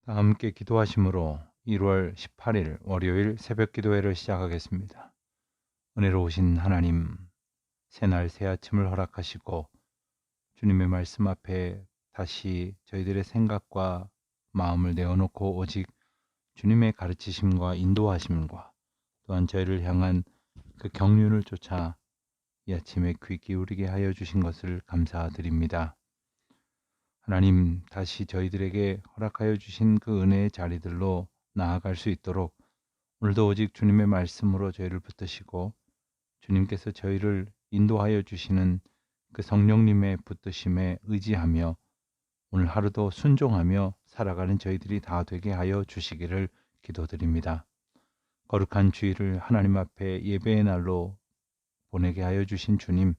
다 함께 기도하심으로 1월 18일 월요일 새벽 기도회를 시작하겠습니다. 은혜로우신 하나님, 새날 새 아침을 허락하시고 주님의 말씀 앞에 다시 저희들의 생각과 마음을 내어놓고 오직 주님의 가르치심과 인도하심과 또한 저희를 향한 그 경륜을 쫓아 이 아침에 귀 기울이게 하여 주신 것을 감사드립니다. 하나님, 다시 저희들에게 허락하여 주신 그 은혜의 자리들로 나아갈 수 있도록 오늘도 오직 주님의 말씀으로 저희를 붙드시고 주님께서 저희를 인도하여 주시는 그 성령님의 붙드심에 의지하며 오늘 하루도 순종하며 살아가는 저희들이 다 되게 하여 주시기를 기도드립니다. 거룩한 주일을 하나님 앞에 예배의 날로 보내게 하여 주신 주님,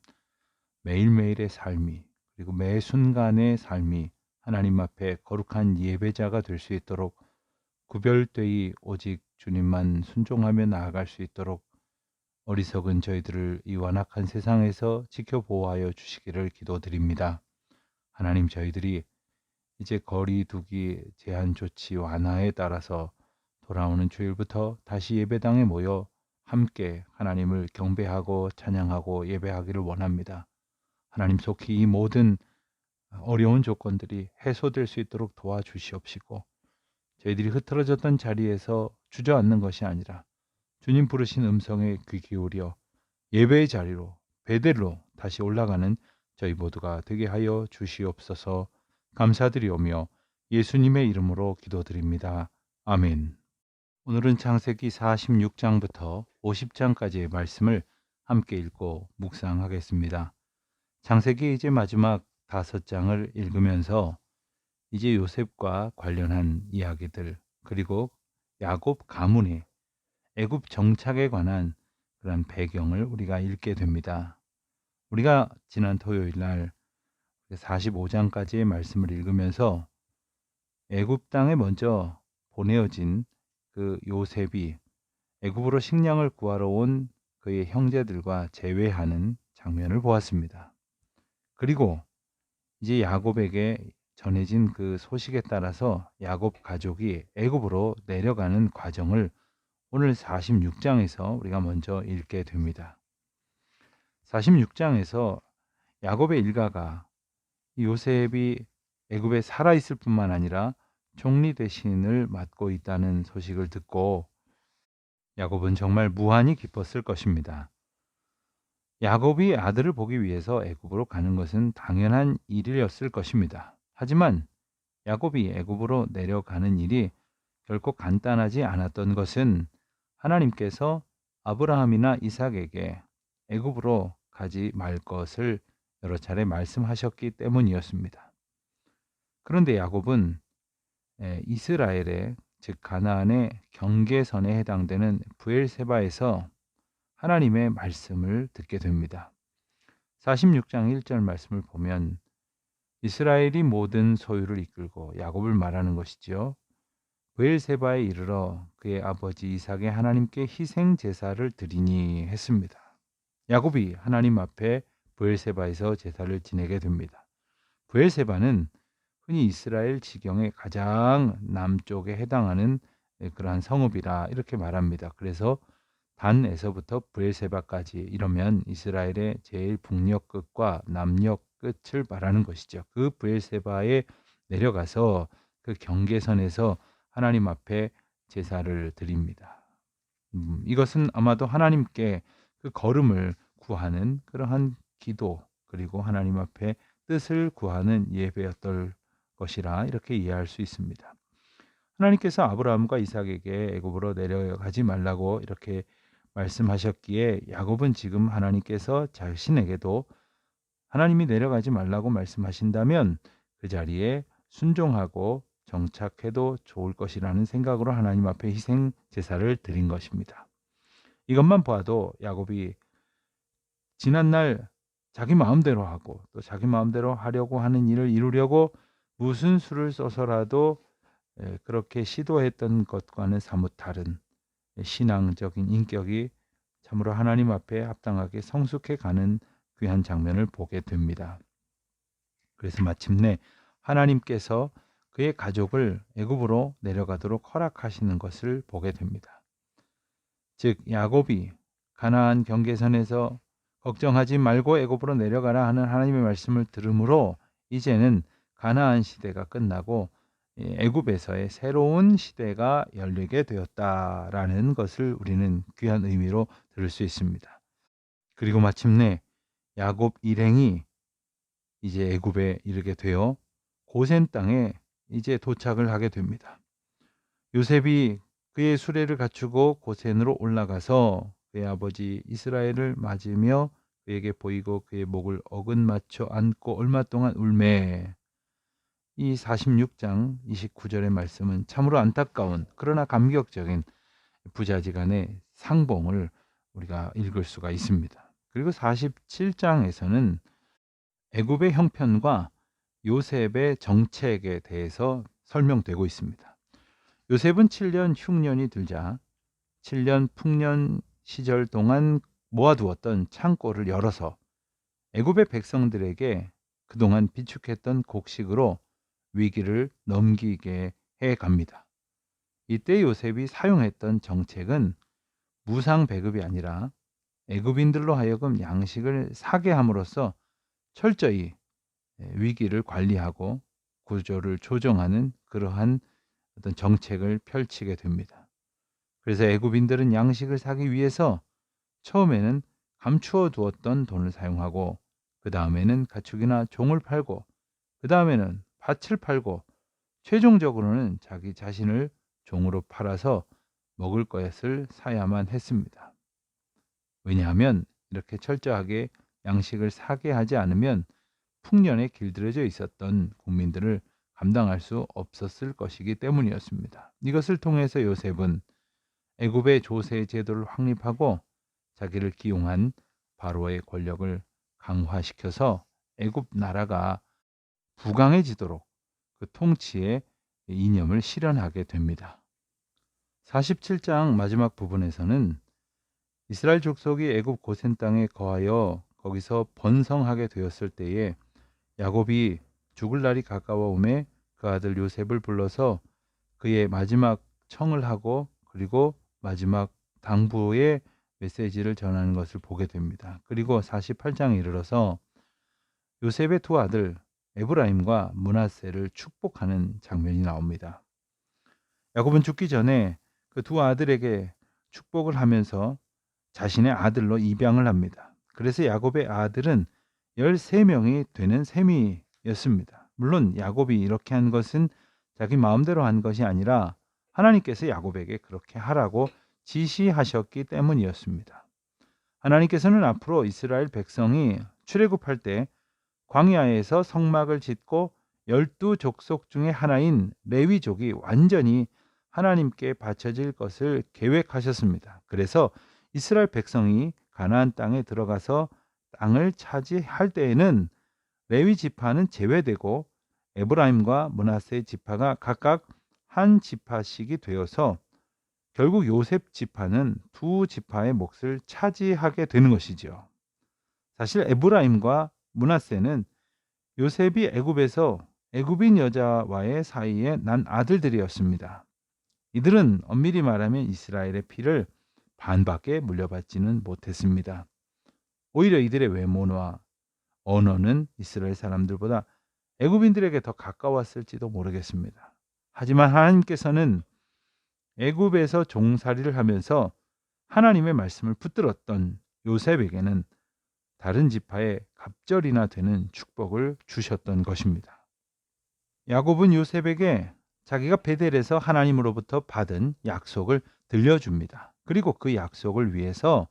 매일매일의 삶이 그리고 매 순간의 삶이 하나님 앞에 거룩한 예배자가 될 수 있도록 구별되이 오직 주님만 순종하며 나아갈 수 있도록 어리석은 저희들을 이 완악한 세상에서 지켜보호하여 주시기를 기도드립니다. 하나님, 저희들이 이제 거리두기 제한 조치 완화에 따라서 돌아오는 주일부터 다시 예배당에 모여 함께 하나님을 경배하고 찬양하고 예배하기를 원합니다. 하나님, 속히 이 모든 어려운 조건들이 해소될 수 있도록 도와주시옵시고 저희들이 흐트러졌던 자리에서 주저앉는 것이 아니라 주님 부르신 음성에 귀 기울여 예배의 자리로 베델로 다시 올라가는 저희 모두가 되게 하여 주시옵소서. 감사드리오며 예수님의 이름으로 기도드립니다. 아멘. 오늘은 창세기 46장부터 50장까지의 말씀을 함께 읽고 묵상하겠습니다. 창세기 이제 마지막 5장을 읽으면서 이제 요셉과 관련한 이야기들, 그리고 야곱 가문의 애굽 정착에 관한 그런 배경을 우리가 읽게 됩니다. 우리가 지난 토요일 날 45장까지의 말씀을 읽으면서 애굽 땅에 먼저 보내어진 그 요셉이 애굽으로 식량을 구하러 온 그의 형제들과 재회하는 장면을 보았습니다. 그리고 이제 야곱에게 전해진 그 소식에 따라서 야곱 가족이 애굽으로 내려가는 과정을 오늘 46장에서 우리가 먼저 읽게 됩니다. 46장에서 야곱의 일가가 요셉이 애굽에 살아있을 뿐만 아니라 총리 대신을 맡고 있다는 소식을 듣고 야곱은 정말 무한히 기뻤을 것입니다. 야곱이 아들을 보기 위해서 애굽으로 가는 것은 당연한 일이었을 것입니다. 하지만 야곱이 애굽으로 내려가는 일이 결코 간단하지 않았던 것은 하나님께서 아브라함이나 이삭에게 애굽으로 가지 말 것을 여러 차례 말씀하셨기 때문이었습니다. 그런데 야곱은 이스라엘의 즉 가나안의 경계선에 해당되는 브엘세바에서 하나님의 말씀을 듣게 됩니다. 46장 1절 말씀을 보면 이스라엘이 모든 소유를 이끌고 야곱을 말하는 것이죠. 브엘세바에 이르러 그의 아버지 이삭의 하나님께 희생 제사를 드리니 했습니다. 야곱이 하나님 앞에 브엘세바에서 제사를 지내게 됩니다. 브엘세바는 흔히 이스라엘 지경의 가장 남쪽에 해당하는 그러한 성읍이라 이렇게 말합니다. 그래서 단에서부터 브엘세바까지 이러면 이스라엘의 제일 북녘 끝과 남녘 끝을 말하는 것이죠. 그 브엘세바에 내려가서 그 경계선에서 하나님 앞에 제사를 드립니다. 이것은 아마도 하나님께 그 걸음을 구하는 그러한 기도, 그리고 하나님 앞에 뜻을 구하는 예배였던 것이라 이렇게 이해할 수 있습니다. 하나님께서 아브라함과 이삭에게 애굽으로 내려가지 말라고 이렇게 말씀하셨기에 야곱은 지금 하나님께서 자신에게도 하나님이 내려가지 말라고 말씀하신다면 그 자리에 순종하고 정착해도 좋을 것이라는 생각으로 하나님 앞에 희생 제사를 드린 것입니다. 이것만 봐도 야곱이 지난날 자기 마음대로 하고 또 자기 마음대로 하려고 하는 일을 이루려고 무슨 수를 써서라도 그렇게 시도했던 것과는 사뭇 다른 신앙적인 인격이 참으로 하나님 앞에 합당하게 성숙해 가는 귀한 장면을 보게 됩니다. 그래서 마침내 하나님께서 그의 가족을 애굽으로 내려가도록 허락하시는 것을 보게 됩니다. 즉 야곱이 가나안 경계선에서 걱정하지 말고 애굽으로 내려가라 하는 하나님의 말씀을 들으므로 이제는 가나안 시대가 끝나고 애굽에서의 새로운 시대가 열리게 되었다라는 것을 우리는 귀한 의미로 들을 수 있습니다. 그리고 마침내 야곱 일행이 이제 애굽에 이르게 되어 고센 땅에 이제 도착을 하게 됩니다. 요셉이 그의 수레를 갖추고 고센으로 올라가서 그의 아버지 이스라엘을 맞으며 그에게 보이고 그의 목을 어긋 맞춰 안고 얼마 동안 울매. 이 46장 29절의 말씀은 참으로 안타까운 그러나 감격적인 부자지간의 상봉을 우리가 읽을 수가 있습니다. 그리고 47장에서는 애굽의 형편과 요셉의 정책에 대해서 설명되고 있습니다. 요셉은 7년 흉년이 들자 7년 풍년 시절 동안 모아두었던 창고를 열어서 애굽의 백성들에게 그동안 비축했던 곡식으로 위기를 넘기게 해 갑니다. 이때 요셉이 사용했던 정책은 무상 배급이 아니라 애굽인들로 하여금 양식을 사게 함으로써 철저히 위기를 관리하고 구조를 조정하는 그러한 어떤 정책을 펼치게 됩니다. 그래서 애굽인들은 양식을 사기 위해서 처음에는 감추어 두었던 돈을 사용하고 그 다음에는 가축이나 종을 팔고 그 다음에는 밭을 팔고 최종적으로는 자기 자신을 종으로 팔아서 먹을 것을 사야만 했습니다. 왜냐하면 이렇게 철저하게 양식을 사게 하지 않으면 풍년에 길들여져 있었던 국민들을 감당할 수 없었을 것이기 때문이었습니다. 이것을 통해서 요셉은 애굽의 조세 제도를 확립하고 자기를 기용한 바로의 권력을 강화시켜서 애굽 나라가 부강해지도록 그 통치의 이념을 실현하게 됩니다. 47장 마지막 부분에서는 이스라엘 족속이 애굽 고센 땅에 거하여 거기서 번성하게 되었을 때에 야곱이 죽을 날이 가까워오매 그 아들 요셉을 불러서 그의 마지막 청을 하고 그리고 마지막 당부의 메시지를 전하는 것을 보게 됩니다. 그리고 48장에 이르러서 요셉의 두 아들 에브라임과 므낫세를 축복하는 장면이 나옵니다. 야곱은 죽기 전에 그 두 아들에게 축복을 하면서 자신의 아들로 입양을 합니다. 그래서 야곱의 아들은 13명이 되는 셈이었습니다. 물론 야곱이 이렇게 한 것은 자기 마음대로 한 것이 아니라 하나님께서 야곱에게 그렇게 하라고 지시하셨기 때문이었습니다. 하나님께서는 앞으로 이스라엘 백성이 출애굽할 때 광야에서 성막을 짓고 12족속 중에 하나인 레위족이 완전히 하나님께 바쳐질 것을 계획하셨습니다. 그래서 이스라엘 백성이 가나안 땅에 들어가서 땅을 차지할 때에는 레위 지파는 제외되고 에브라임과 므낫세 지파가 각각 한 지파씩이 되어서 결국 요셉 지파는 두 지파의 몫을 차지하게 되는 것이죠. 사실 에브라임과 므낫세는 요셉이 애굽에서 애굽인 여자와의 사이에 난 아들들이었습니다. 이들은 엄밀히 말하면 이스라엘의 피를 반밖에 물려받지는 못했습니다. 오히려 이들의 외모와 언어는 이스라엘 사람들보다 애굽인들에게 더 가까웠을지도 모르겠습니다. 하지만 하나님께서는 애굽에서 종살이를 하면서 하나님의 말씀을 붙들었던 요셉에게는 다른 지파에 갑절이나 되는 축복을 주셨던 것입니다. 야곱은 요셉에게 자기가 베델에서 하나님으로부터 받은 약속을 들려줍니다. 그리고 그 약속을 위해서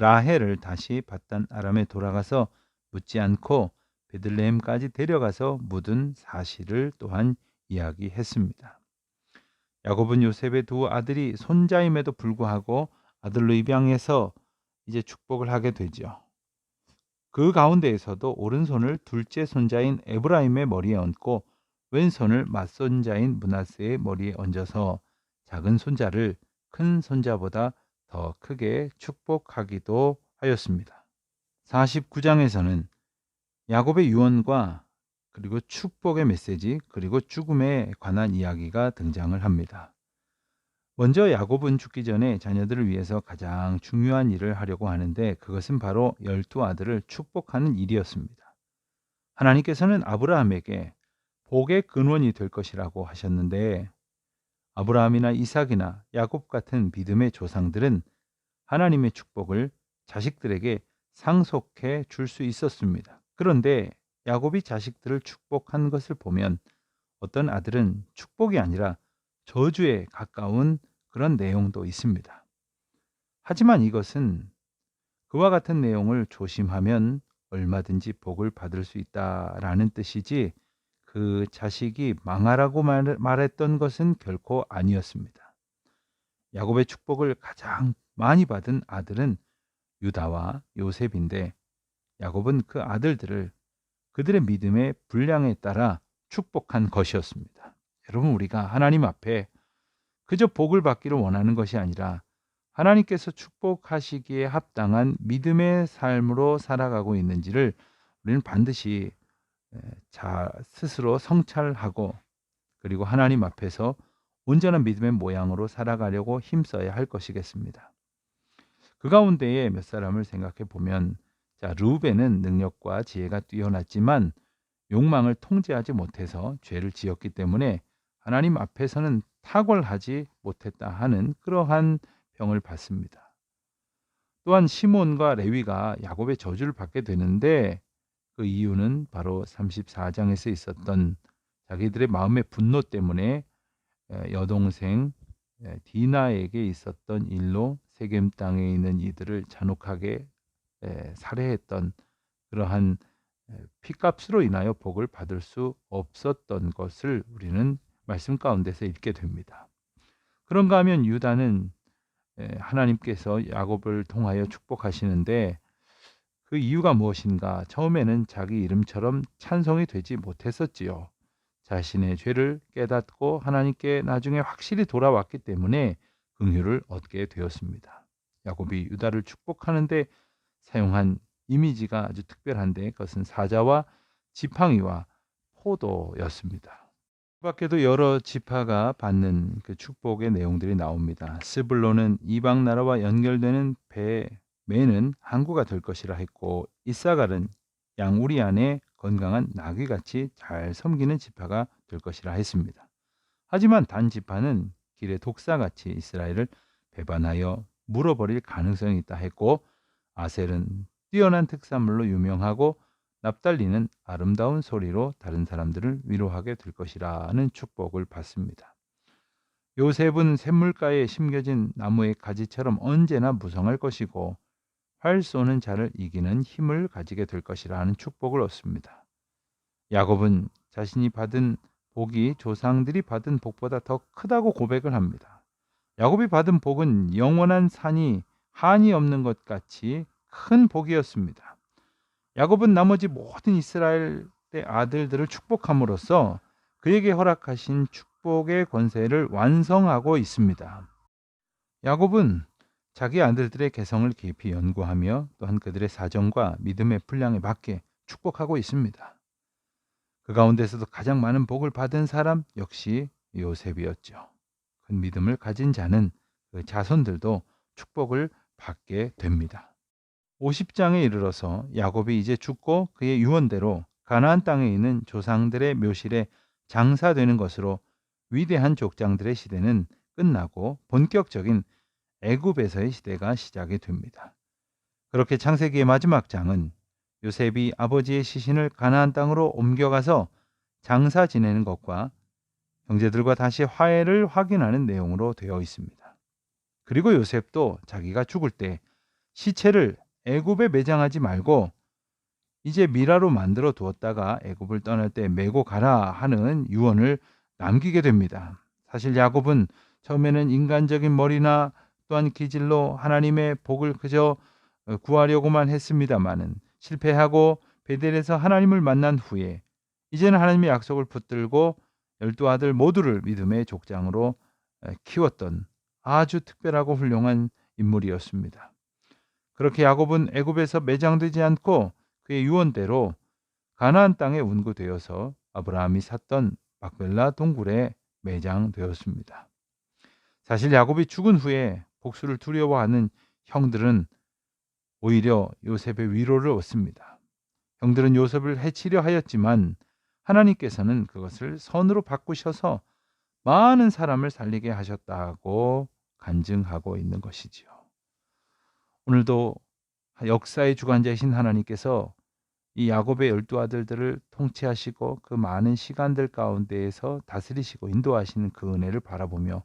라헬을 다시 밧단 아람에 돌아가서 묻지 않고 베들레헴까지 데려가서 묻은 사실을 또한 이야기했습니다. 야곱은 요셉의 두 아들이 손자임에도 불구하고 아들로 입양해서 이제 축복을 하게 되죠. 그 가운데에서도 오른손을 둘째 손자인 에브라임의 머리에 얹고 왼손을 맞손자인 므낫세의 머리에 얹어서 작은 손자를 큰 손자보다 더 크게 축복하기도 하였습니다. 49장에서는 야곱의 유언과 그리고 축복의 메시지, 그리고 죽음에 관한 이야기가 등장을 합니다. 먼저 야곱은 죽기 전에 자녀들을 위해서 가장 중요한 일을 하려고 하는데 그것은 바로 12 아들을 축복하는 일이었습니다. 하나님께서는 아브라함에게 복의 근원이 될 것이라고 하셨는데 아브라함이나 이삭이나 야곱 같은 믿음의 조상들은 하나님의 축복을 자식들에게 상속해 줄 수 있었습니다. 그런데 야곱이 자식들을 축복한 것을 보면 어떤 아들은 축복이 아니라 저주에 가까운 그런 내용도 있습니다. 하지만 이것은 그와 같은 내용을 조심하면 얼마든지 복을 받을 수 있다라는 뜻이지 그 자식이 망하라고 말했던 것은 결코 아니었습니다. 야곱의 축복을 가장 많이 받은 아들은 유다와 요셉인데 야곱은 그 아들들을 그들의 믿음의 분량에 따라 축복한 것이었습니다. 여러분, 우리가 하나님 앞에 그저 복을 받기를 원하는 것이 아니라 하나님께서 축복하시기에 합당한 믿음의 삶으로 살아가고 있는지를 우리는 반드시 스스로 성찰하고 그리고 하나님 앞에서 온전한 믿음의 모양으로 살아가려고 힘써야 할 것이겠습니다. 그 가운데에 몇 사람을 생각해 보면 르우벤은 능력과 지혜가 뛰어났지만 욕망을 통제하지 못해서 죄를 지었기 때문에 하나님 앞에서는 탁월하지 못했다 하는 그러한 평을 받습니다. 또한 시몬과 레위가 야곱의 저주를 받게 되는데 그 이유는 바로 34장에서 있었던 자기들의 마음의 분노 때문에 여동생 디나에게 있었던 일로 세겜 땅에 있는 이들을 잔혹하게 살해했던 그러한 피값으로 인하여 복을 받을 수 없었던 것을 우리는 말씀 가운데서 읽게 됩니다. 그런가 하면 유다는 하나님께서 야곱을 통하여 축복하시는데 그 이유가 무엇인가? 처음에는 자기 이름처럼 찬송이 되지 못했었지요. 자신의 죄를 깨닫고 하나님께 나중에 확실히 돌아왔기 때문에 긍휼을 얻게 되었습니다. 야곱이 유다를 축복하는데 사용한 이미지가 아주 특별한데 그것은 사자와 지팡이와 포도였습니다. 그 밖에도 여러 지파가 받는 그 축복의 내용들이 나옵니다. 스불론은 이방 나라와 연결되는 매는 항구가 될 것이라 했고 이사갈은 양우리 안에 건강한 나귀같이 잘 섬기는 지파가 될 것이라 했습니다. 하지만 단 지파는 길의 독사같이 이스라엘을 배반하여 물어버릴 가능성이 있다 했고 아셀은 뛰어난 특산물로 유명하고 납달리는 아름다운 소리로 다른 사람들을 위로하게 될 것이라는 축복을 받습니다. 요셉은 샘물가에 심겨진 나무의 가지처럼 언제나 무성할 것이고 활 쏘는 자를 이기는 힘을 가지게 될 것이라는 축복을 얻습니다. 야곱은 자신이 받은 복이 조상들이 받은 복보다 더 크다고 고백을 합니다. 야곱이 받은 복은 영원한 산이 한이 없는 것 같이 큰 복이었습니다. 야곱은 나머지 모든 이스라엘의 아들들을 축복함으로써 그에게 허락하신 축복의 권세를 완성하고 있습니다. 야곱은 자기 아들들의 개성을 깊이 연구하며 또한 그들의 사정과 믿음의 분량에 맞게 축복하고 있습니다. 그 가운데서도 가장 많은 복을 받은 사람 역시 요셉이었죠. 큰 믿음을 가진 자는 그 자손들도 축복을 받게 됩니다. 50장에 이르러서 야곱이 이제 죽고 그의 유언대로 가나안 땅에 있는 조상들의 묘실에 장사되는 것으로 위대한 족장들의 시대는 끝나고 본격적인 애굽에서의 시대가 시작이 됩니다. 그렇게 창세기의 마지막 장은 요셉이 아버지의 시신을 가나안 땅으로 옮겨가서 장사 지내는 것과 형제들과 다시 화해를 확인하는 내용으로 되어 있습니다. 그리고 요셉도 자기가 죽을 때 시체를 애굽에 매장하지 말고 이제 미라로 만들어 두었다가 애굽을 떠날 때 메고 가라 하는 유언을 남기게 됩니다. 사실 야곱은 처음에는 인간적인 머리나 또한 기질로 하나님의 복을 그저 구하려고만 했습니다마는 실패하고 베델에서 하나님을 만난 후에 이제는 하나님의 약속을 붙들고 12 아들 모두를 믿음의 족장으로 키웠던 아주 특별하고 훌륭한 인물이었습니다. 그렇게 야곱은 애굽에서 매장되지 않고 그의 유언대로 가나안 땅에 운구되어서 아브라함이 샀던 막벨라 동굴에 매장되었습니다. 사실 야곱이 죽은 후에 복수를 두려워하는 형들은 오히려 요셉의 위로를 얻습니다. 형들은 요셉을 해치려 하였지만 하나님께서는 그것을 선으로 바꾸셔서 많은 사람을 살리게 하셨다고 간증하고 있는 것이지요. 오늘도 역사의 주관자이신 하나님께서 이 야곱의 12아들들을 통치하시고 그 많은 시간들 가운데에서 다스리시고 인도하시는 그 은혜를 바라보며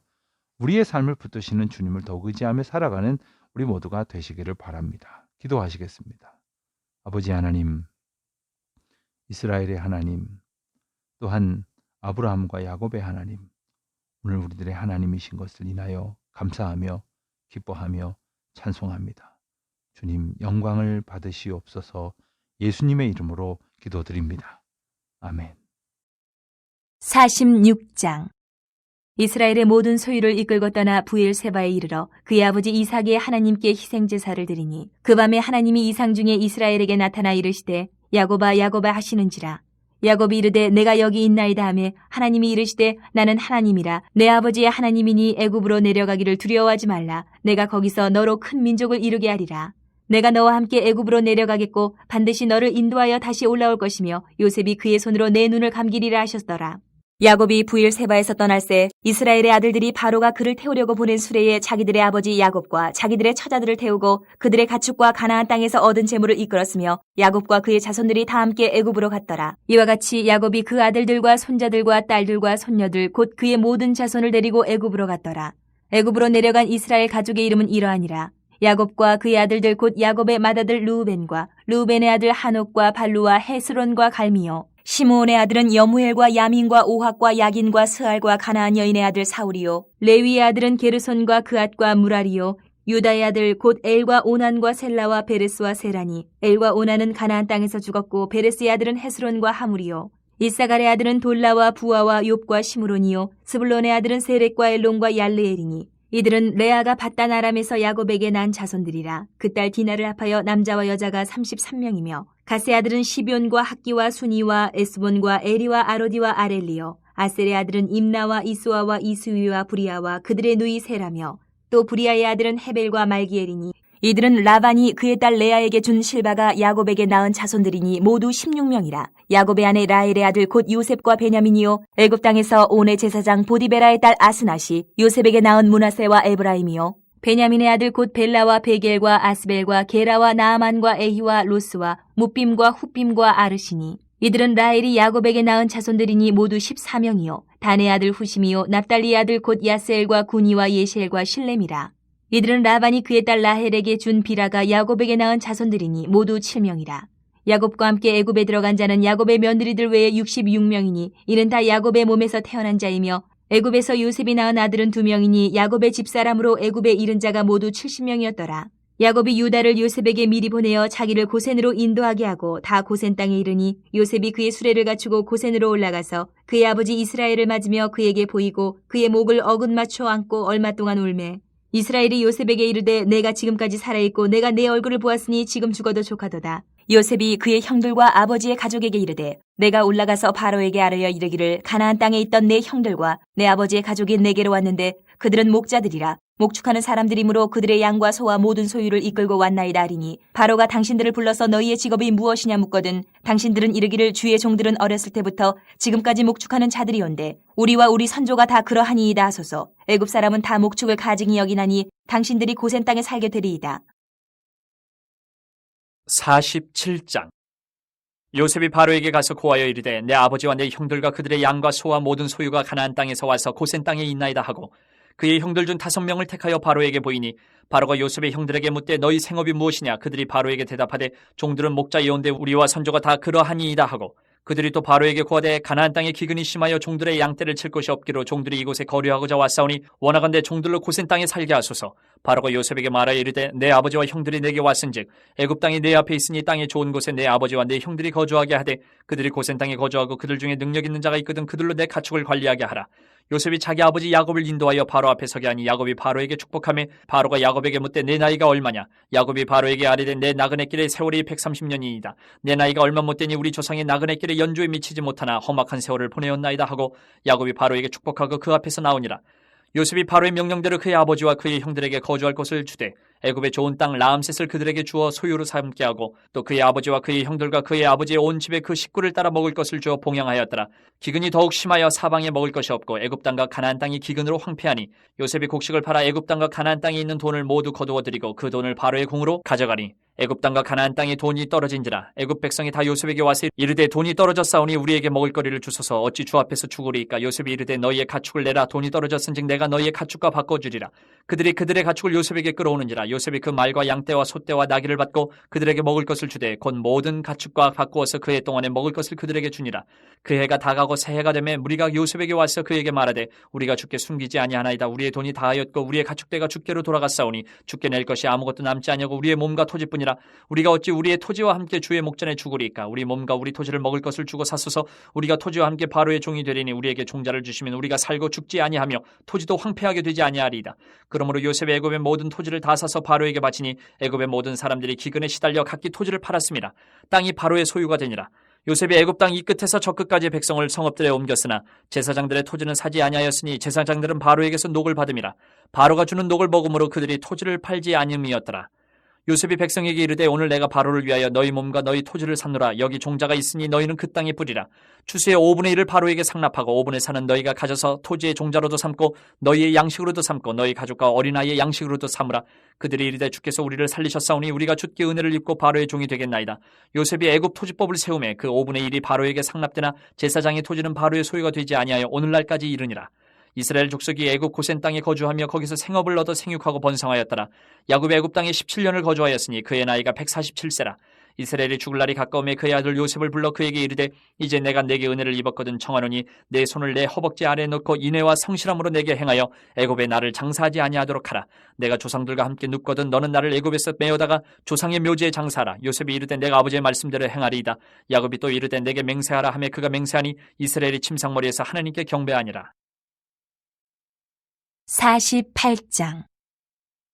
우리의 삶을 붙드시는 주님을 더욱 의지하며 살아가는 우리 모두가 되시기를 바랍니다. 기도하시겠습니다. 아버지 하나님, 이스라엘의 하나님, 또한 아브라함과 야곱의 하나님, 오늘 우리들의 하나님이신 것을 인하여 감사하며 기뻐하며 찬송합니다. 주님 영광을 받으시옵소서. 예수님의 이름으로 기도드립니다. 아멘. 46장. 이스라엘의 모든 소유를 이끌고 떠나 부엘세바에 이르러 그의 아버지 이삭의 하나님께 희생제사를 드리니 그 밤에 하나님이 이상 중에 이스라엘에게 나타나 이르시되 야곱아 야곱아 하시는지라. 야곱이 이르되 내가 여기 있나이다 하매 하나님이 이르시되 나는 하나님이라. 내 아버지의 하나님이니 애굽으로 내려가기를 두려워하지 말라. 내가 거기서 너로 큰 민족을 이루게 하리라. 내가 너와 함께 애굽으로 내려가겠고 반드시 너를 인도하여 다시 올라올 것이며 요셉이 그의 손으로 내 눈을 감기리라 하셨더라. 야곱이 부엘세바에서 떠날새 이스라엘의 아들들이 바로가 그를 태우려고 보낸 수레에 자기들의 아버지 야곱과 자기들의 처자들을 태우고 그들의 가축과 가나안 땅에서 얻은 재물을 이끌었으며 야곱과 그의 자손들이 다 함께 애굽으로 갔더라. 이와 같이 야곱이 그 아들들과 손자들과 딸들과 손녀들 곧 그의 모든 자손을 데리고 애굽으로 갔더라. 애굽으로 내려간 이스라엘 가족의 이름은 이러하니라. 야곱과 그의 아들들 곧 야곱의 맏아들 르우벤과 르우벤의 아들 하녹과 발루와 헤스론과 갈미요. 시므온의 아들은 여무엘과 야민과 오학과 야긴과 스알과 가나안 여인의 아들 사울이요. 레위의 아들은 게르손과 그앗과 무라리요. 유다의 아들 곧 엘과 오난과 셀라와 베레스와 세라니. 엘과 오난은 가나안 땅에서 죽었고 베레스의 아들은 헤스론과 하물이요. 이사갈의 아들은 돌라와 부아와 욥과 시므론이요. 스불론의 아들은 세렉과 엘론과 얄르엘이니. 이들은 레아가 밧단 아람에서 야곱에게 난 자손들이라. 그 딸 디나를 합하여 남자와 여자가 33명이며 가세 아들은 시뵈과 학기와 순이와 에스본과 에리와 아로디와 아렐리요. 아셀의 아들은 임나와 이스와와 이스위와 부리아와 그들의 누이 세라며 또 부리아의 아들은 헤벨과 말기엘이니 이들은 라반이 그의 딸 레아에게 준 실바가 야곱에게 낳은 자손들이니 모두 16명이라. 야곱의 아내 라헬의 아들 곧 요셉과 베냐민이요. 애굽 땅에서 온의 제사장 보디베라의 딸 아스낫이 요셉에게 낳은 므낫세와 에브라임이요. 베냐민의 아들 곧 벨라와 베겔과 아스벨과 게라와 나아만과 에히와 로스와 무빔과 후빔과 아르시니 이들은 라헬이 야곱에게 낳은 자손들이니 모두 14명이요. 단의 아들 후심이요. 납달리의 아들 곧 야스엘과 구니와 예시엘과 실렘이라. 이들은 라반이 그의 딸 라헬에게 준 비라가 야곱에게 낳은 자손들이니 모두 7명이라. 야곱과 함께 애굽에 들어간 자는 야곱의 며느리들 외에 66명이니 이는 다 야곱의 몸에서 태어난 자이며 애굽에서 요셉이 낳은 아들은 2명이니 야곱의 집사람으로 애굽에 이른 자가 모두 70명이었더라. 야곱이 유다를 요셉에게 미리 보내어 자기를 고센으로 인도하게 하고 다 고센 땅에 이르니 요셉이 그의 수레를 갖추고 고센으로 올라가서 그의 아버지 이스라엘을 맞으며 그에게 보이고 그의 목을 어긋 맞춰 안고 얼마 동안 울매 이스라엘이 요셉에게 이르되 내가 지금까지 살아있고 내가 내 얼굴을 보았으니 지금 죽어도 족하도다. 요셉이 그의 형들과 아버지의 가족에게 이르되 내가 올라가서 바로에게 아뢰어 이르기를 가나안 땅에 있던 내 형들과 내 아버지의 가족이 내게로 왔는데 그들은 목자들이라 목축하는 사람들이므로 그들의 양과 소와 모든 소유를 이끌고 왔나이다 하리니 바로가 당신들을 불러서 너희의 직업이 무엇이냐 묻거든 당신들은 이르기를 주의 종들은 어렸을 때부터 지금까지 목축하는 자들이온데 우리와 우리 선조가 다 그러하니이다 하소서. 애굽 사람은 다 목축을 가증히 여기나니 당신들이 고센 땅에 살게 되리이다. 47장. 요셉이 바로에게 가서 고하여 이르되 내 아버지와 내 형들과 그들의 양과 소와 모든 소유가 가나안 땅에서 와서 고센 땅에 있나이다 하고 그의 형들 중 5명을 택하여 바로에게 보이니 바로가 요셉의 형들에게 묻되 너희 생업이 무엇이냐. 그들이 바로에게 대답하되 종들은 목자이온데 우리와 선조가 다 그러하니이다 하고 그들이 또 바로에게 고하되 가나안 땅에 기근이 심하여 종들의 양떼를 칠 곳이 없기로 종들이 이곳에 거류하고자 왔사오니 원하건대 종들로 고센 땅에 살게 하소서. 바로가 요셉에게 말하여 이르되 내 아버지와 형들이 내게 왔은즉 애굽 땅이 내 앞에 있으니 땅의 좋은 곳에 내 아버지와 내 형들이 거주하게 하되 그들이 고센 땅에 거주하고 그들 중에 능력 있는 자가 있거든 그들로 내 가축을 관리하게 하라. 요셉이 자기 아버지 야곱을 인도하여 바로 앞에 서게 하니 야곱이 바로에게 축복하며 바로가 야곱에게 묻되 내 나이가 얼마냐. 야곱이 바로에게 아뢰되 내 나그네 길의 세월이 130년이니이다. 내 나이가 얼마 못되니 우리 조상의 나그네 길의 연조에 미치지 못하나 험악한 세월을 보내었나이다 하고 야곱이 바로에게 축복하고 그 앞에서 나오니라. 요셉이 바로의 명령대로 그의 아버지와 그의 형들에게 거주할 곳을 주되 애굽의 좋은 땅 라암셋을 그들에게 주어 소유로 삼게 하고 또 그의 아버지와 그의 형들과 그의 아버지의 온 집에 그 식구를 따라 먹을 것을 주어 봉양하였더라. 기근이 더욱 심하여 사방에 먹을 것이 없고 애굽 땅과 가나안 땅이 기근으로 황폐하니 요셉이 곡식을 팔아 애굽 땅과 가나안 땅에 있는 돈을 모두 거두어 들이고 그 돈을 바로의 공으로 가져가니 애굽 땅과 가나안 땅에 돈이 떨어진지라. 애굽 백성이 다 요셉에게 와서 이르되 돈이 떨어졌사오니 우리에게 먹을 거리를 주소서. 어찌 주 앞에서 죽으리이까. 요셉이 이르되 너희의 가축을 내라. 돈이 떨어졌은즉 내가 너희의 가축과 바꿔주리라. 그들이 그들의 가축을 요셉에게 끌어오는지라. 요셉이 그 말과 양떼와 소떼와 나귀를 받고 그들에게 먹을 것을 주되 곧 모든 가축과 바꾸어서 그 해 동안에 먹을 것을 그들에게 주니라. 그 해가 다가고 새해가 되매 무리가 요셉에게 와서 그에게 말하되 우리가 주께 숨기지 아니하나이다. 우리의 돈이 다하였고 우리의 가축대가 주께로 돌아갔사오니 주께 낼 것이 아무것도 남지 아니하고 우리의 몸과 토지뿐이라. 우리가 어찌 우리의 토지와 함께 주의 목전에 죽으리까. 우리 몸과 우리 토지를 먹을 것을 주고 사소서. 우리가 토지와 함께 바로의 종이 되리니 우리에게 종자를 주시면 우리가 살고 죽지 아니하며 토지도 황폐하게 되지 아니하리이다. 그러므로 요셉이 애굽의 모든 토지를 다 사서 바로에게 바치니 애굽의 모든 사람들이 기근에 시달려 각기 토지를 팔았습니다. 땅이 바로의 소유가 되니라. 요셉이 애굽 땅 이 끝에서 저 끝까지 백성을 성읍들에 옮겼으나 제사장들의 토지는 사지 아니하였으니 제사장들은 바로에게서 녹을 받음이라. 바로가 주는 녹을 먹음으로 그들이 토지를 팔지 아니함이었더라. 요셉이 백성에게 이르되 오늘 내가 바로를 위하여 너희 몸과 너희 토지를 샀노라. 여기 종자가 있으니 너희는 그 땅에 뿌리라. 추수의 5분의 1을 바로에게 상납하고 5분의 4는 너희가 가져서 토지의 종자로도 삼고 너희의 양식으로도 삼고 너희 가족과 어린아이의 양식으로도 삼으라. 그들이 이르되 주께서 우리를 살리셨사오니 우리가 주께 은혜를 입고 바로의 종이 되겠나이다. 요셉이 애굽 토지법을 세우매 그 5분의 1이 바로에게 상납되나 제사장의 토지는 바로의 소유가 되지 아니하여 오늘날까지 이르니라. 이스라엘 족속이 애굽 고센 땅에 거주하며 거기서 생업을 얻어 생육하고 번성하였더라. 야곱이 애굽 땅에 17년을 거주하였으니 그의 나이가 147세라. 이스라엘이 죽을 날이 가까움에 그의 아들 요셉을 불러 그에게 이르되 이제 내가 내게 은혜를 입었거든 청하노니 내 손을 내 허벅지 아래에 놓고 인애와 성실함으로 내게 행하여 애굽에 나를 장사하지 아니하도록 하라. 내가 조상들과 함께 눕거든 너는 나를 애굽에서 메어다가 조상의 묘지에 장사하라. 요셉이 이르되 내가 아버지의 말씀대로 행하리이다. 야곱이 또 이르되 내게 맹세하라 하매 그가 맹세하니 이스라엘이 침상머리에서 하나님께 경배하니라. 48장.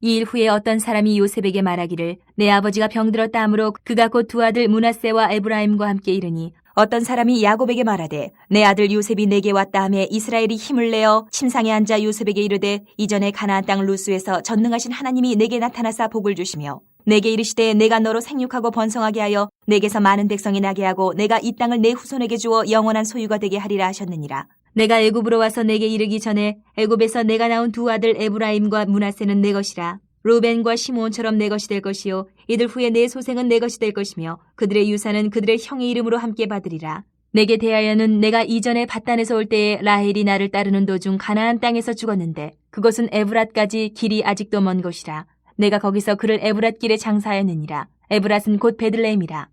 이 일 후에 어떤 사람이 요셉에게 말하기를 내 아버지가 병들었다 하므로 그가 곧 두 아들 므낫세와 에브라임과 함께 이르니 어떤 사람이 야곱에게 말하되 내 아들 요셉이 내게 왔다 하매 이스라엘이 힘을 내어 침상에 앉아 요셉에게 이르되 이전에 가나안 땅 루스에서 전능하신 하나님이 내게 나타나사 복을 주시며 내게 이르시되 내가 너로 생육하고 번성하게 하여 내게서 많은 백성이 나게 하고 내가 이 땅을 내 후손에게 주어 영원한 소유가 되게 하리라 하셨느니라. 내가 애굽으로 와서 내게 이르기 전에 애굽에서 내가 낳은 두 아들 에브라임과 므낫세는 내 것이라. 루벤과 시므온처럼 내 것이 될 것이요 이들 후에 내 소생은 내 것이 될 것이며 그들의 유산은 그들의 형의 이름으로 함께 받으리라. 내게 대하여는 내가 이전에 밧단에서 올 때에 라헬이 나를 따르는 도중 가나안 땅에서 죽었는데 그것은 에브랏까지 길이 아직도 먼 곳이라. 내가 거기서 그를 에브랏 길에 장사하였느니라. 에브랏은 곧 베들레헴이라.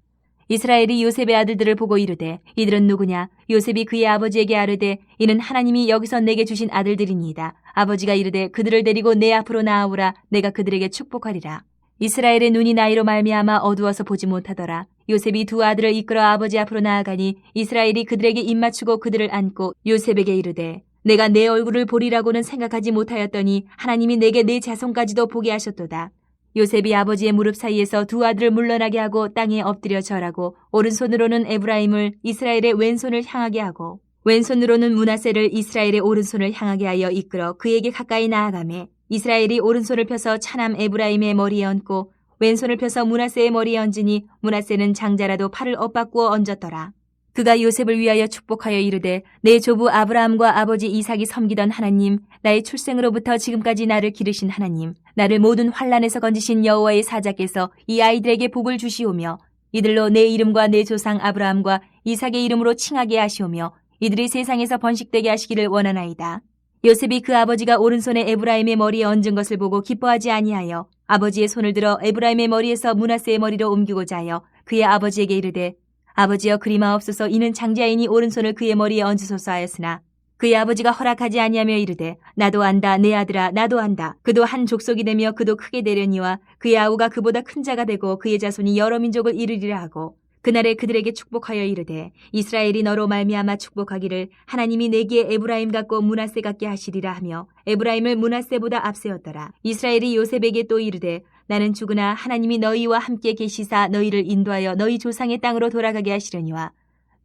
이스라엘이 요셉의 아들들을 보고 이르되 이들은 누구냐? 요셉이 그의 아버지에게 아뢰되 이는 하나님이 여기서 내게 주신 아들들이니이다. 아버지가 이르되 그들을 데리고 내 앞으로 나아오라. 내가 그들에게 축복하리라. 이스라엘의 눈이 나이로 말미암아 어두워서 보지 못하더라. 요셉이 두 아들을 이끌어 아버지 앞으로 나아가니 이스라엘이 그들에게 입맞추고 그들을 안고 요셉에게 이르되 내가 내 얼굴을 보리라고는 생각하지 못하였더니 하나님이 내게 내 자손까지도 보게 하셨도다. 요셉이 아버지의 무릎 사이에서 두 아들을 물러나게 하고 땅에 엎드려 절하고 오른손으로는 에브라임을 이스라엘의 왼손을 향하게 하고 왼손으로는 므낫세를 이스라엘의 오른손을 향하게 하여 이끌어 그에게 가까이 나아가매 이스라엘이 오른손을 펴서 차남 에브라임의 머리에 얹고 왼손을 펴서 므낫세의 머리에 얹으니 므낫세는 장자라도 팔을 엇바꾸어 얹었더라. 그가 요셉을 위하여 축복하여 이르되 내 조부 아브라함과 아버지 이삭이 섬기던 하나님, 나의 출생으로부터 지금까지 나를 기르신 하나님, 나를 모든 환난에서 건지신 여호와의 사자께서 이 아이들에게 복을 주시오며 이들로 내 이름과 내 조상 아브라함과 이삭의 이름으로 칭하게 하시오며 이들이 세상에서 번식되게 하시기를 원하나이다. 요셉이 그 아버지가 오른손에 에브라임의 머리에 얹은 것을 보고 기뻐하지 아니하여 아버지의 손을 들어 에브라임의 머리에서 므낫세의 머리로 옮기고자 하여 그의 아버지에게 이르되 아버지여 그리마옵소서 이는 장자이니 오른손을 그의 머리에 얹으소서 하였으나 그의 아버지가 허락하지 아니하며 이르되 나도 안다 내 아들아 나도 안다. 그도 한 족속이 되며 그도 크게 되려니와 그의 아우가 그보다 큰 자가 되고 그의 자손이 여러 민족을 이루리라 하고 그날에 그들에게 축복하여 이르되 이스라엘이 너로 말미암아 축복하기를 하나님이 내게 에브라임 같고 므낫세 같게 하시리라 하며 에브라임을 므낫세보다 앞세웠더라. 이스라엘이 요셉에게 또 이르되 나는 죽으나 하나님이 너희와 함께 계시사 너희를 인도하여 너희 조상의 땅으로 돌아가게 하시려니와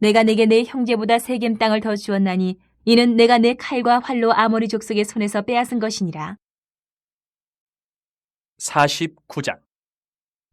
내가 내게 내 형제보다 세겜 땅을 더 주었나니 이는 내가 내 칼과 활로 아모리 족속의 손에서 빼앗은 것이니라. 49장.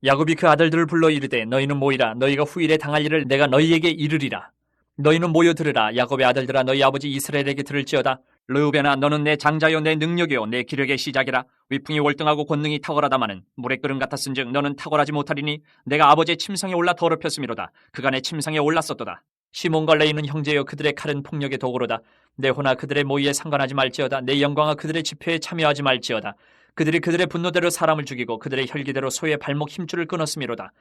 야곱이 그 아들들을 불러 이르되 너희는 모이라. 너희가 후일에 당할 일을 내가 너희에게 이르리라. 너희는 모여 들으라. 야곱의 아들들아 너희 아버지 이스라엘에게 들을지어다. 르우벤아 너는 내 장자요 내 능력이요 내 기력의 시작이라. 위풍이 월등하고 권능이 탁월하다마는 물의 끓음 같았은즉 너는 탁월하지 못하리니 내가 아버지의 침상에 올라 더럽혔음이로다. 그가 내 침상에 올랐었도다. 시몬과 레이는 형제여 그들의 칼은 폭력의 도구로다. 내 호나 그들의 모의에 상관하지 말지어다. 내 영광아 그들의 집회에 참여하지 말지어다. 그들이 그들의 분노대로 사람을 죽이고 그들의 혈기대로 소의 발목 힘줄을 끊었음이로다.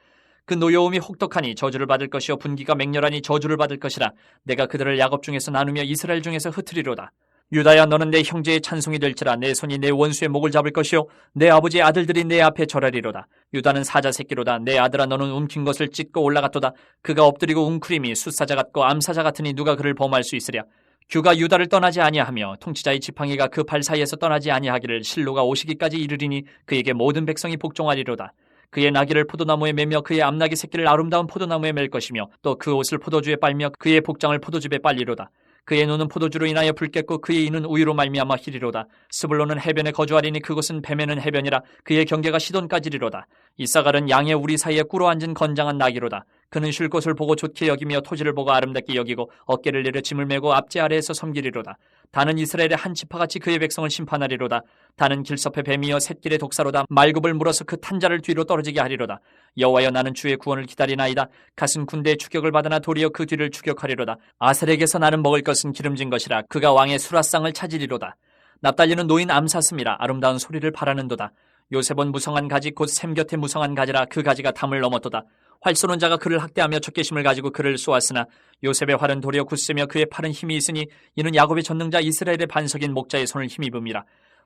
그 노여움이 혹독하니 저주를 받을 것이요 분기가 맹렬하니 저주를 받을 것이라. 내가 그들을 야곱 중에서 나누며 이스라엘 중에서 흩으리로다. 유다야 너는 내 형제의 찬송이 될지라. 내 손이 내 원수의 목을 잡을 것이요 내 아버지의 아들들이 내 앞에 절하리로다. 유다는 사자 새끼로다. 내 아들아 너는 움킨 것을 찢고 올라갔도다. 그가 엎드리고 웅크림이 숫사자 같고 암사자 같으니 누가 그를 범할 수 있으랴. 규가 유다를 떠나지 아니하며 통치자의 지팡이가 그 발 사이에서 떠나지 아니하기를 실로가 오시기까지 이르리니 그에게 모든 백성이 복종하리로다. 그의 나귀를 포도나무에 매며 그의 암나귀 새끼를 아름다운 포도나무에 맬 것이며 또 그 옷을 포도주에 빨며 그의 복장을 포도즙에 빨리로다. 그의 눈은 포도주로 인하여 붉겠고 그의 이는 우유로 말미암아 희리로다. 스불론은 해변에 거주하리니 그곳은 뱀에는 해변이라. 그의 경계가 시돈까지리로다. 이사갈은 양의 우리 사이에 꿇어 앉은 건장한 나귀로다. 그는 쉴 곳을 보고 좋게 여기며 토지를 보고 아름답게 여기고 어깨를 내려 짐을 메고 앞제 아래에서 섬기리로다. 다는 이스라엘의 한 지파같이 그의 백성을 심판하리로다. 다는 길섭의 뱀이여 샛길의 독사로다. 말굽을 물어서 그 탄자를 뒤로 떨어지게 하리로다. 여호와여 나는 주의 구원을 기다리나이다. 갓은 군대의 추격을 받으나 도리어 그 뒤를 추격하리로다. 아셀에게서 나는 먹을 것은 기름진 것이라. 그가 왕의 수라상을 찾으리로다. 납달리는 노인 암사슴이라. 아름다운 소리를 바라는도다. 요셉은 무성한 가지 곧 샘 곁에 무성한 가지라. 그 가지가 담을 넘었도다. 활 쏘는 자가 그를 학대하며 적개심을 가지고 그를 쏘았으나 요셉의 활은 도리어 굳세며 그의 팔은 힘이 있으니 이는 야곱의 전능자 이스라엘의 반석인 목자의 손을 힘입음이라.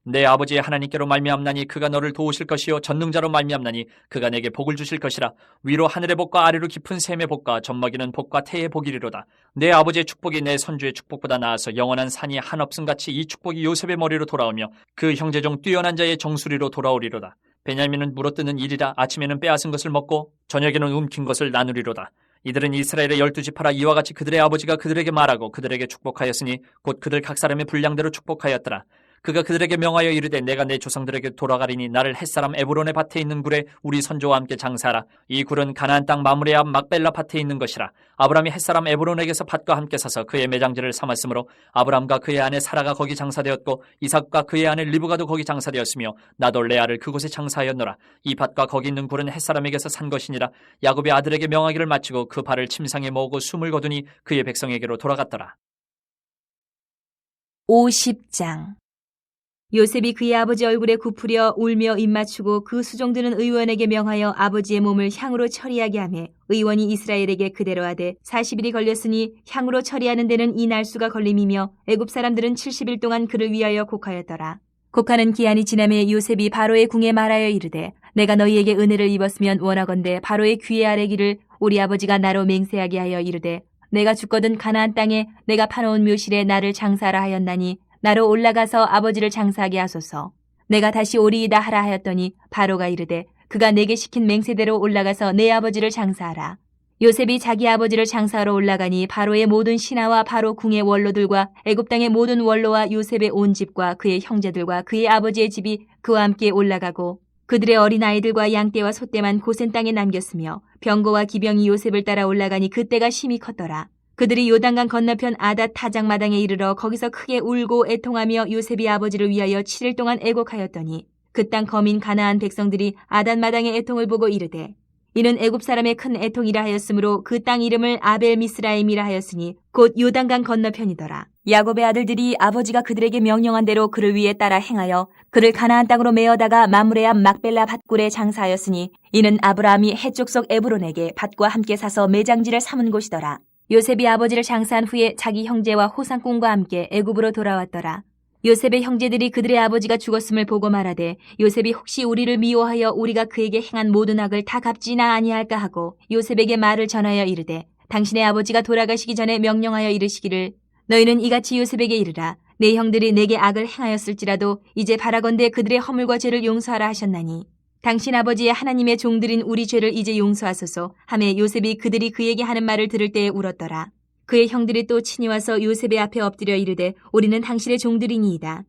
내 아버지의 하나님께로 말미암나니 그가 너를 도우실 것이요 전능자로 말미암나니 그가 내게 복을 주실 것이라. 위로 하늘의 복과 아래로 깊은 샘의 복과 젖먹이는 복과 태의 복이리로다. 내 아버지의 축복이 내 선주의 축복보다 나아서 영원한 산이 한없음같이 이 축복이 요셉의 머리로 돌아오며 그 형제 중 뛰어난 자의 정수리로 돌아오리로다. 베냐민은 물어뜯는 일이라. 아침에는 빼앗은 것을 먹고 저녁에는 움킨 것을 나누리로다. 이들은 이스라엘의 12지파라. 이와 같이 그들의 아버지가 그들에게 말하고 그들에게 축복하였으니 곧 그들 각 사람의 분량대로 축복하였더라. 그가 그들에게 명하여 이르되 내가 내 조상들에게 돌아가리니 나를 햇사람 에브론의 밭에 있는 굴에 우리 선조와 함께 장사하라. 이 굴은 가나안 땅 마므레 앞 막벨라 밭에 있는 것이라. 아브람이 햇사람 에브론에게서 밭과 함께 사서 그의 매장지를 삼았으므로 아브람과 그의 아내 사라가 거기 장사되었고 이삭과 그의 아내 리브가도 거기 장사되었으며 나도 레아를 그곳에 장사하였노라. 이 밭과 거기 있는 굴은 햇사람에게서 산 것이니라. 야곱의 아들에게 명하기를 마치고 그 발을 침상에 모으고 숨을 거두니 그의 백성에게로 돌아갔더라. 50장. 요셉이 그의 아버지 얼굴에 굽으려 울며 입맞추고 그 수종드는 의원에게 명하여 아버지의 몸을 향으로 처리하게 하며 의원이 이스라엘에게 그대로 하되 40일이 걸렸으니 향으로 처리하는 데는 이 날수가 걸림이며 애굽 사람들은 70일 동안 그를 위하여 곡하였더라. 곡하는 기한이 지나매 요셉이 바로의 궁에 말하여 이르되 내가 너희에게 은혜를 입었으면 원하건대 바로의 귀에 아뢰기를 우리 아버지가 나로 맹세하게 하여 이르되 내가 죽거든 가나안 땅에 내가 파놓은 묘실에 나를 장사하라 하였나니 나로 올라가서 아버지를 장사하게 하소서. 내가 다시 오리이다 하라 하였더니 바로가 이르되 그가 내게 시킨 맹세대로 올라가서 내 아버지를 장사하라. 요셉이 자기 아버지를 장사하러 올라가니 바로의 모든 신하와 바로 궁의 원로들과 애굽 땅의 모든 원로와 요셉의 온 집과 그의 형제들과 그의 아버지의 집이 그와 함께 올라가고 그들의 어린아이들과 양떼와 소떼만 고센 땅에 남겼으며 병거와 기병이 요셉을 따라 올라가니 그때가 심히 컸더라. 그들이 요단강 건너편 아닷 타작마당에 이르러 거기서 크게 울고 애통하며 요셉이 아버지를 위하여 7일 동안 애곡하였더니 그 땅 거민 가나안 백성들이 아닷 마당의 애통을 보고 이르되 이는 애굽 사람의 큰 애통이라 하였으므로 그 땅 이름을 아벨 미스라임이라 하였으니 곧 요단강 건너편이더라. 야곱의 아들들이 아버지가 그들에게 명령한 대로 그를 위해 따라 행하여 그를 가나안 땅으로 메어다가 마므레 앞 막벨라 밭굴에 장사하였으니 이는 아브라함이 해쪽 속 에브론에게 밭과 함께 사서 매장지를 삼은 곳이더라. 요셉이 아버지를 장사한 후에 자기 형제와 호상꾼과 함께 애굽으로 돌아왔더라. 요셉의 형제들이 그들의 아버지가 죽었음을 보고 말하되 요셉이 혹시 우리를 미워하여 우리가 그에게 행한 모든 악을 다 갚지나 아니할까 하고 요셉에게 말을 전하여 이르되 당신의 아버지가 돌아가시기 전에 명령하여 이르시기를 너희는 이같이 요셉에게 이르라 내 형들이 내게 악을 행하였을지라도 이제 바라건대 그들의 허물과 죄를 용서하라 하셨나니 당신 아버지의 하나님의 종들인 우리 죄를 이제 용서하소서 하매 요셉이 그들이 그에게 하는 말을 들을 때에 울었더라. 그의 형들이 또 친히 와서 요셉의 앞에 엎드려 이르되 우리는 당신의 종들이니이다.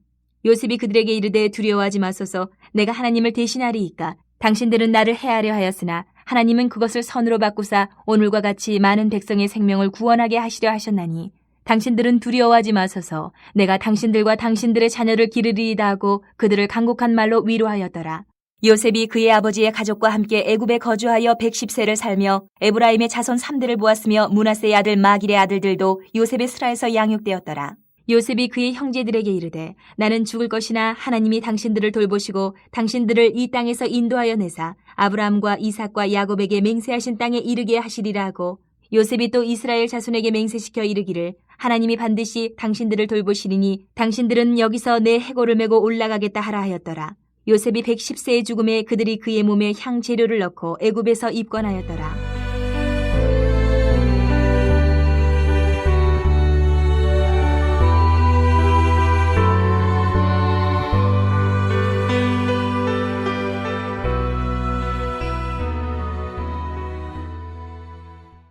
요셉이 그들에게 이르되 두려워하지 마소서 내가 하나님을 대신하리이까 당신들은 나를 해하려 하였으나 하나님은 그것을 선으로 바꾸사 오늘과 같이 많은 백성의 생명을 구원하게 하시려 하셨나니 당신들은 두려워하지 마소서 내가 당신들과 당신들의 자녀를 기르리이다 하고 그들을 간곡한 말로 위로하였더라. 요셉이 그의 아버지의 가족과 함께 애굽에 거주하여 110세를 살며 에브라임의 자손 3대를 보았으며 므낫세의 아들 마길의 아들들도 요셉의 수라에서 양육되었더라. 요셉이 그의 형제들에게 이르되 나는 죽을 것이나 하나님이 당신들을 돌보시고 당신들을 이 땅에서 인도하여 내사 아브라함과 이삭과 야곱에게 맹세하신 땅에 이르게 하시리라 하고 요셉이 또 이스라엘 자손에게 맹세시켜 이르기를 하나님이 반드시 당신들을 돌보시리니 당신들은 여기서 내 해골을 메고 올라가겠다 하라 하였더라. 요셉이 110세의 죽음에 그들이 그의 몸에 향 재료를 넣고 애굽에서 입건하였더라.